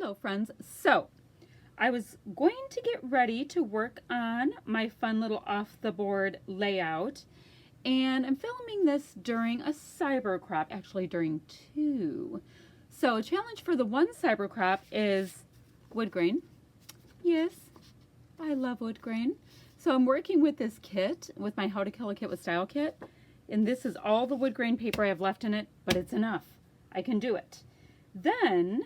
Hello friends. So I was going to get ready to work on my fun little off the board layout, and I'm filming this during a cyber crop, actually during two. So a challenge for the one cyber crop is wood grain. Yes, I love wood grain. So I'm working with this kit, with my How to Kill a Kit with Style kit, and this is all the wood grain paper I have left in it, but it's enough. I can do it. Then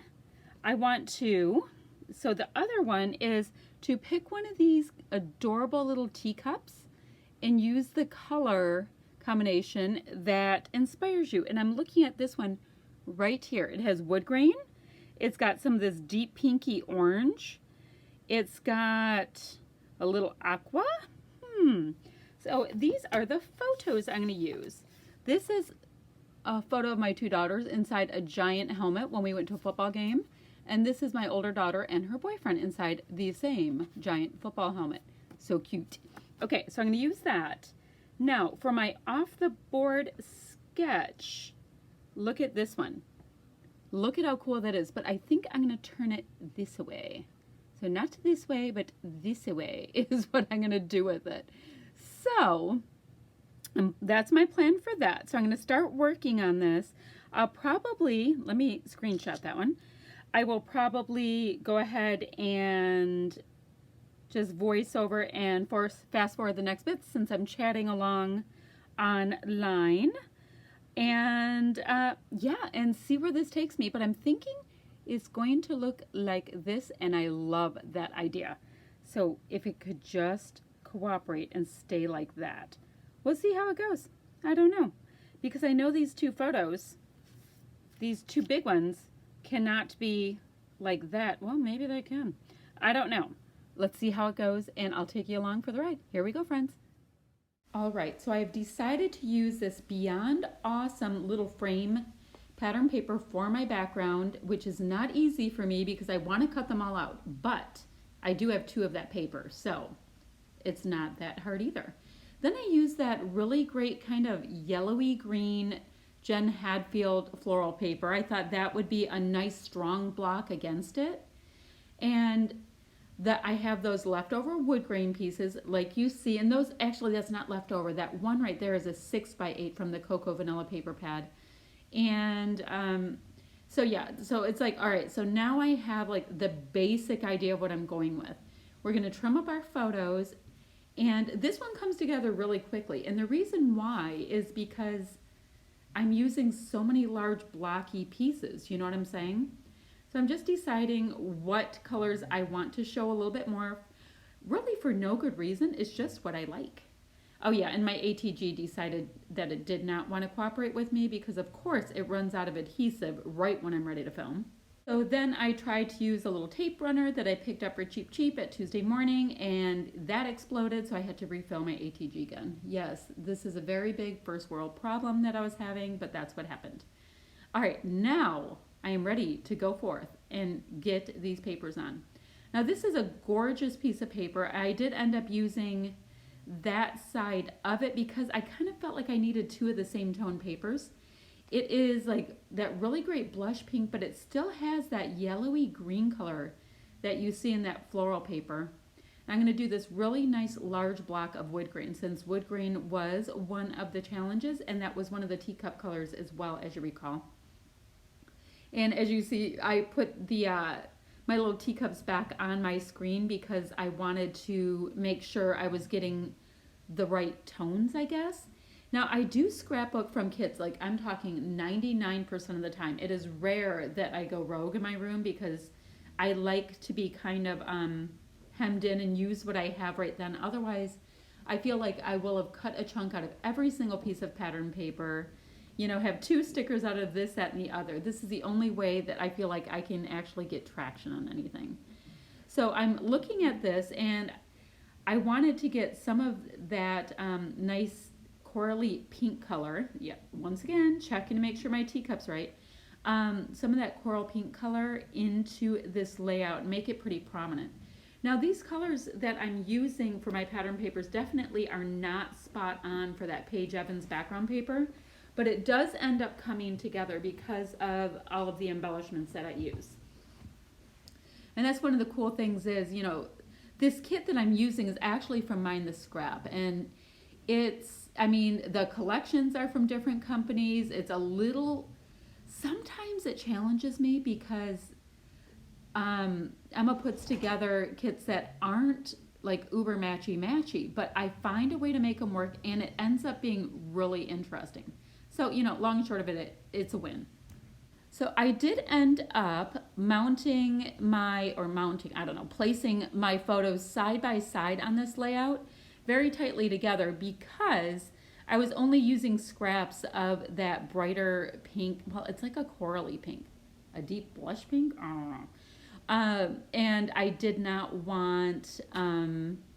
I want to, so the other one is to pick one of these adorable little teacups and use the color combination that inspires you. And I'm looking at this one right here. It has wood grain. It's got some of this deep pinky orange. It's got a little aqua. So these are the photos I'm going to use. This is a photo of my two daughters inside a giant helmet when we went to a football game. And this is my older daughter and her boyfriend inside the same giant football helmet. So cute. Okay, so I'm going to use that. Now, for my off-the-board sketch, look at this one. Look at how cool that is. But I think I'm going to turn it this way. So not this way, but this way is what I'm going to do with it. So that's my plan for that. So I'm going to start working on this. I'll probably, let me screenshot that one. I will probably go ahead and just voice over and fast forward the next bit since I'm chatting along online. And yeah, and see where this takes me. But I'm thinking it's going to look like this, and I love that idea. So if it could just cooperate and stay like that. We'll see how it goes. I don't know. Because I know these two photos, these two big ones, cannot be like that. Well, maybe they can. I don't know. Let's see how it goes, and I'll take you along for the ride. Here we go, friends. All right, so I've decided to use this Beyond Awesome little frame pattern paper for my background, which is not easy for me because I want to cut them all out, but I do have two of that paper, so it's not that hard either. Then I use that really great kind of yellowy green Jen Hadfield floral paper. I thought that would be a nice strong block against it. And that I have those leftover wood grain pieces like you see, and those actually, that's not leftover. That one right there is a 6x8 from the Cocoa Vanilla paper pad. And so yeah, so it's like, all right, so now I have like the basic idea of what I'm going with. We're going to trim up our photos, and this one comes together really quickly. And the reason why is because I'm using so many large blocky pieces, you know what I'm saying? So I'm just deciding what colors I want to show a little bit more, really for no good reason. It's just what I like. Oh yeah, and my ATG decided that it did not want to cooperate with me because of course it runs out of adhesive right when I'm ready to film. So then I tried to use a little tape runner that I picked up for cheap at Tuesday morning, and that exploded, so I had to refill my ATG gun. Yes, this is a very big first world problem that I was having, but that's what happened. All right, now I am ready to go forth and get these papers on. Now this is a gorgeous piece of paper. I did end up using that side of it because I kind of felt like I needed two of the same tone papers. It is like that really great blush pink, but it still has that yellowy green color that you see in that floral paper. I'm going to do this really nice large block of wood grain, since wood grain was one of the challenges, and that was one of the teacup colors as well, as you recall. And as you see, I put the my little teacups back on my screen because I wanted to make sure I was getting the right tones, I guess. Now, I do scrapbook from kits, like I'm talking 99% of the time. It is rare that I go rogue in my room because I like to be kind of hemmed in and use what I have right then. Otherwise, I feel like I will have cut a chunk out of every single piece of pattern paper, you know, have two stickers out of this, that, and the other. This is the only way that I feel like I can actually get traction on anything. So I'm looking at this, and I wanted to get some of that nice corally pink color. Yeah, once again, checking to make sure my teacup's right. Some of that coral pink color into this layout and make it pretty prominent. Now these colors that I'm using for my pattern papers definitely are not spot on for that Paige Evans background paper, but it does end up coming together because of all of the embellishments that I use. And that's one of the cool things is, this kit that I'm using is actually from Mind the Scrap. And I mean, the collections are from different companies. It's a little, sometimes it challenges me because Emma puts together kits that aren't like uber matchy matchy, but I find a way to make them work and it ends up being really interesting. So, long and short of it, it's a win. So I did end up placing my photos side by side on this layout very tightly together because I was only using scraps of that brighter pink. Well, it's like a corally pink, a deep blush pink. I don't know. And I did not want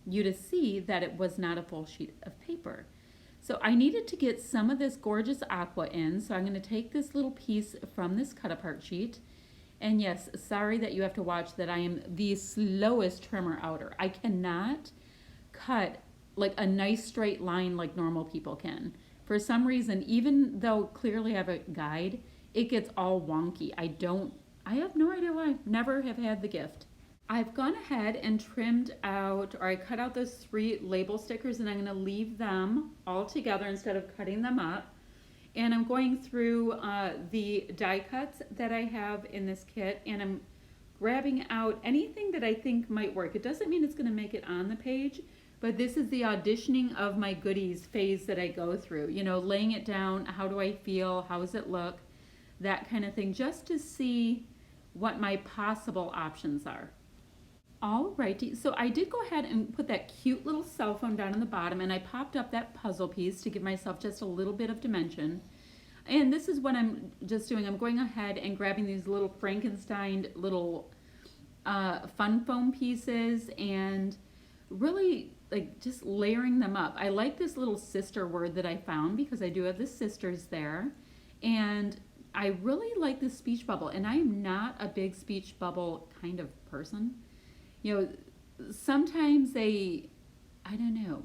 you to see that it was not a full sheet of paper. So I needed to get some of this gorgeous aqua in. So I'm going to take this little piece from this cut apart sheet. And yes, sorry that you have to watch that I am the slowest trimmer outer. I cannot cut like a nice straight line like normal people can. For some reason, even though clearly I have a guide, it gets all wonky. I have no idea why. Never have had the gift. I've gone ahead and trimmed out, or I cut out those 3 label stickers and I'm going to leave them all together instead of cutting them up. And I'm going through the die cuts that I have in this kit and I'm grabbing out anything that I think might work. It doesn't mean it's going to make it on the page, but this is the auditioning of my goodies phase that I go through. Laying it down, how do I feel, how does it look, that kind of thing, just to see what my possible options are. Alrighty, so I did go ahead and put that cute little cell phone down on the bottom and I popped up that puzzle piece to give myself just a little bit of dimension. And this is what I'm just doing. I'm going ahead and grabbing these little Frankenstein little fun foam pieces and really like just layering them up. I like this little sister word that I found because I do have the sisters there. And I really like this speech bubble and I am not a big speech bubble kind of person. Sometimes I don't know.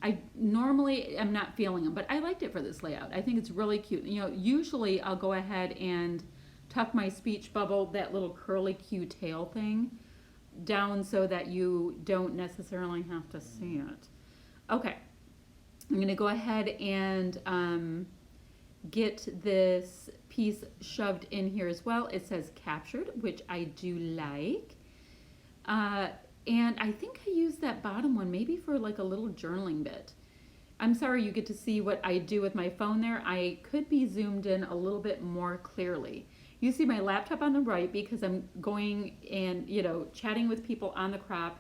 I normally am not feeling them, but I liked it for this layout. I think it's really cute. Usually I'll go ahead and tuck my speech bubble, that little curly Q tail thing, down so that you don't necessarily have to see it. Okay, I'm going to go ahead and get this piece shoved in here as well. It says captured, which I do like. And I think I used that bottom one maybe for like a little journaling bit. I'm sorry you get to see what I do with my phone there. I could be zoomed in a little bit more clearly. You see my laptop on the right because I'm going and, chatting with people on the crop.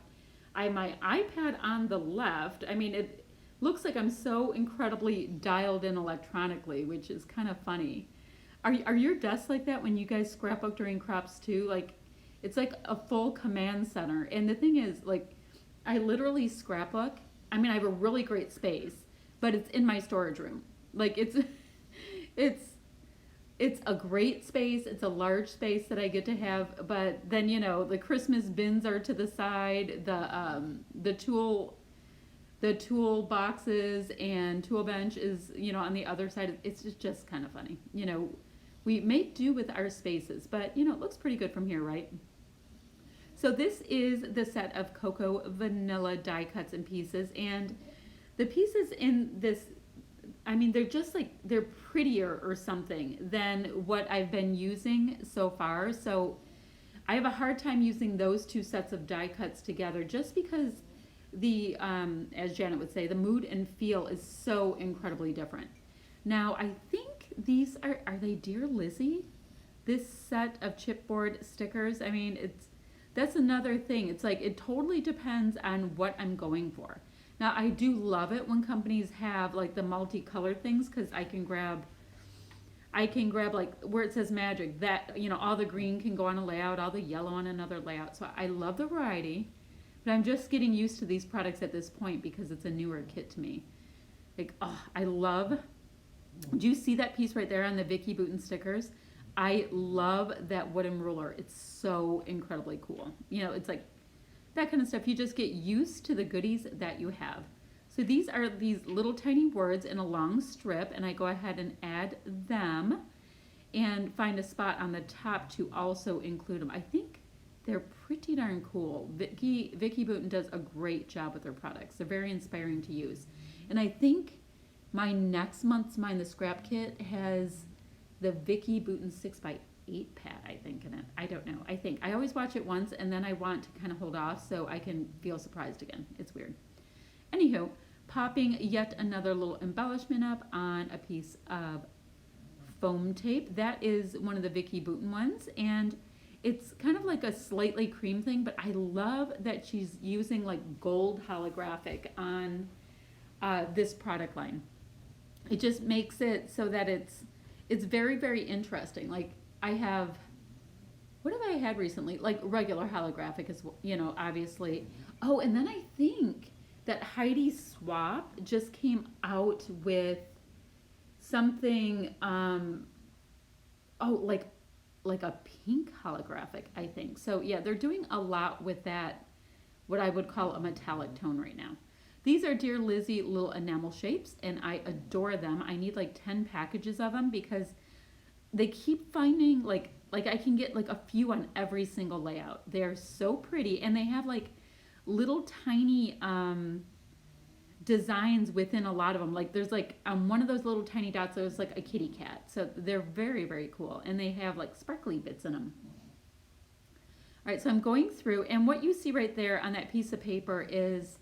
I have my iPad on the left. I mean, it looks like I'm so incredibly dialed in electronically, which is kind of funny. Are your desks like that when you guys scrapbook during crops too? Like, it's like a full command center. And the thing is, like, I literally scrapbook. I mean, I have a really great space, but it's in my storage room. Like, it's a great space. It's a large space that I get to have. But then, the Christmas bins are to the side. The tool boxes and tool bench is, on the other side. It's just kind of funny. We make do with our spaces, but, it looks pretty good from here, right? So this is the set of Cocoa Vanilla die cuts and pieces, and the pieces in this, I mean, they're prettier or something than what I've been using so far. So I have a hard time using those 2 sets of die cuts together just because the, as Janet would say, the mood and feel is so incredibly different. Now, I think these are they Dear Lizzie? This set of chipboard stickers, I mean, that's another thing. It's like, it totally depends on what I'm going for. Now, I do love it when companies have like the multicolored things because I can grab like where it says magic, that, all the green can go on a layout, all the yellow on another layout. So I love the variety, but I'm just getting used to these products at this point because it's a newer kit to me. Like, I love, do you see that piece right there on the Vicky Bouton stickers? I love that wooden ruler. It's so incredibly cool. It's like that kind of stuff. You just get used to the goodies that you have. So these are these little tiny words in a long strip, and I go ahead and add them and find a spot on the top to also include them. I think They're pretty darn cool. Vicky Bouton does a great job with their products. They're very inspiring to use. And I think my next month's Mind the Scrap kit has the Vicky Bouton 6x8 pad, I think, in it. I don't know. I think. I always watch it once and then I want to kind of hold off so I can feel surprised again. It's weird. Anywho, popping yet another little embellishment up on a piece of foam tape. That is one of the Vicky Bouton ones, and it's kind of like a slightly cream thing, but I love that she's using like gold holographic on this product line. It just makes it so that it's very, very interesting. Like I have, what have I had recently? Like regular holographic is, obviously. Oh, and then I think that Heidi Swap just came out with something, like a pink holographic, I think. So yeah, they're doing a lot with that, what I would call a metallic tone right now. These are Dear Lizzie little enamel shapes, and I adore them. I need like 10 packages of them because they keep finding like I can get like a few on every single layout. They're so pretty, and they have like little tiny designs within a lot of them. Like there's like one of those little tiny dots, there's like a kitty cat. So they're very, very cool, and they have like sparkly bits in them. All right, so I'm going through, and what you see right there on that piece of paper is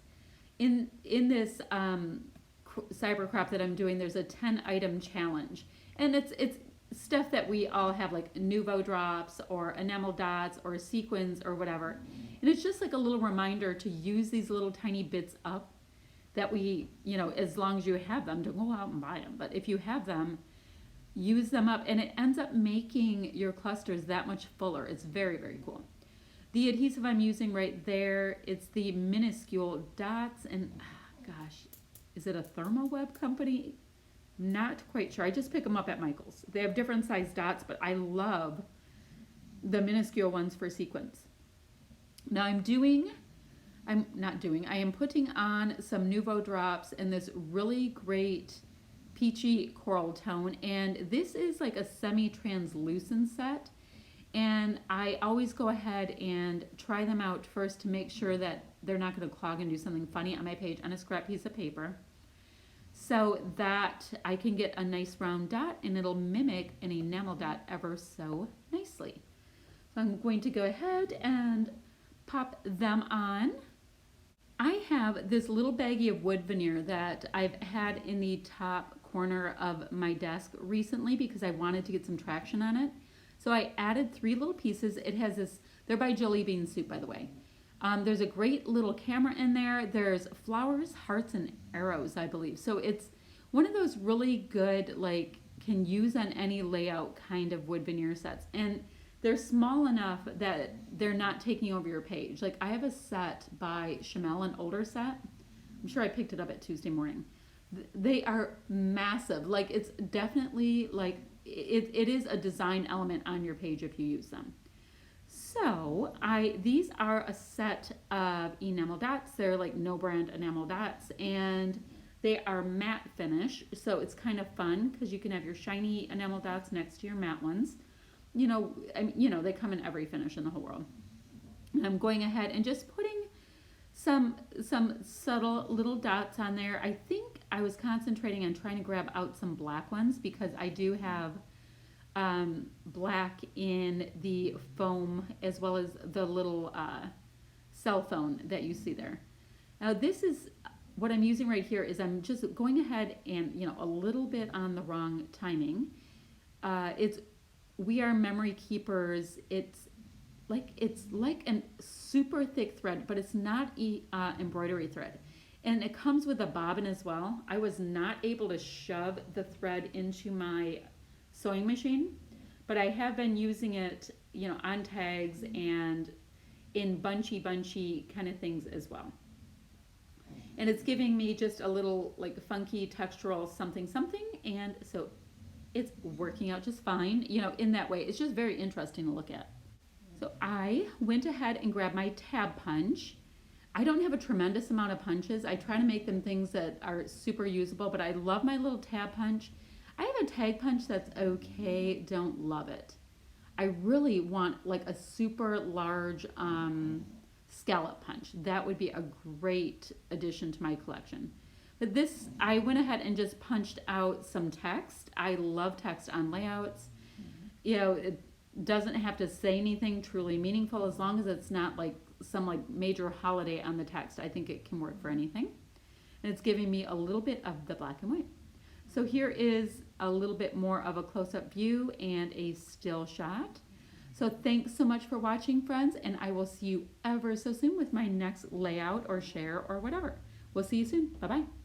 in this cyber crop that I'm doing, there's a 10 item challenge, and it's stuff that we all have, like Nuvo drops or enamel dots or sequins or whatever. And it's just like a little reminder to use these little tiny bits up that we, as long as you have them, to go out and buy them. But if you have them, use them up, and it ends up making your clusters that much fuller. It's very, very cool. The adhesive I'm using right there, it's the minuscule dots, and gosh, is it a Thermoweb company? Not quite sure. I just pick them up at Michael's. They have different size dots, but I love the minuscule ones for sequins. Now I am putting on some Nuvo drops in this really great peachy coral tone, and this is like a semi-translucent set. And I always go ahead and try them out first to make sure that they're not going to clog and do something funny on my page on a scrap piece of paper, so that I can get a nice round dot and it'll mimic an enamel dot ever so nicely. So I'm going to go ahead and pop them on. I have this little baggie of wood veneer that I've had in the top corner of my desk recently because I wanted to get some traction on it. So I added 3 little pieces. It has this, they're by Jelly Bean Soup, by the way. There's a great little camera in there. There's flowers, hearts, and arrows, I believe. So it's one of those really good, like, can use on any layout kind of wood veneer sets. And they're small enough that they're not taking over your page. Like, I have a set by Chamel, an older set. I'm sure I picked it up at Tuesday morning. They are massive. Like, it's definitely, like, it is a design element on your page if you use them. So these are a set of enamel dots. They're like no brand enamel dots, and they are matte finish. So it's kind of fun because you can have your shiny enamel dots next to your matte ones. They come in every finish in the whole world. And I'm going ahead and just putting some subtle little dots on there. I think I was concentrating on trying to grab out some black ones because I do have black in the foam as well as the little cell phone that you see there. Now this is what I'm using right here is I'm just going ahead and a little bit on the wrong timing. It's We Are Memory Keepers. It's like a super thick thread, but it's not embroidery thread. And it comes with a bobbin as well. I was not able to shove the thread into my sewing machine, but I have been using it, on tags and in bunchy kind of things as well. And it's giving me just a little like funky textural something, and so it's working out just fine, in that way. It's just very interesting to look at. So I went ahead and grabbed my tab punch. I don't have a tremendous amount of punches. I try to make them things that are super usable, but I love my little tab punch. I have a tag punch that's okay, don't love it. I really want like a super large scallop punch. That would be a great addition to my collection. But this, I went ahead and just punched out some text. I love text on layouts. You know, it doesn't have to say anything truly meaningful as long as it's not like some like major holiday on the text. I think it can work for anything. And it's giving me a little bit of the black and white. So here is a little bit more of a close-up view and a still shot. So thanks so much for watching, friends, and I will see you ever so soon with my next layout or share or whatever. We'll see you soon. Bye-bye.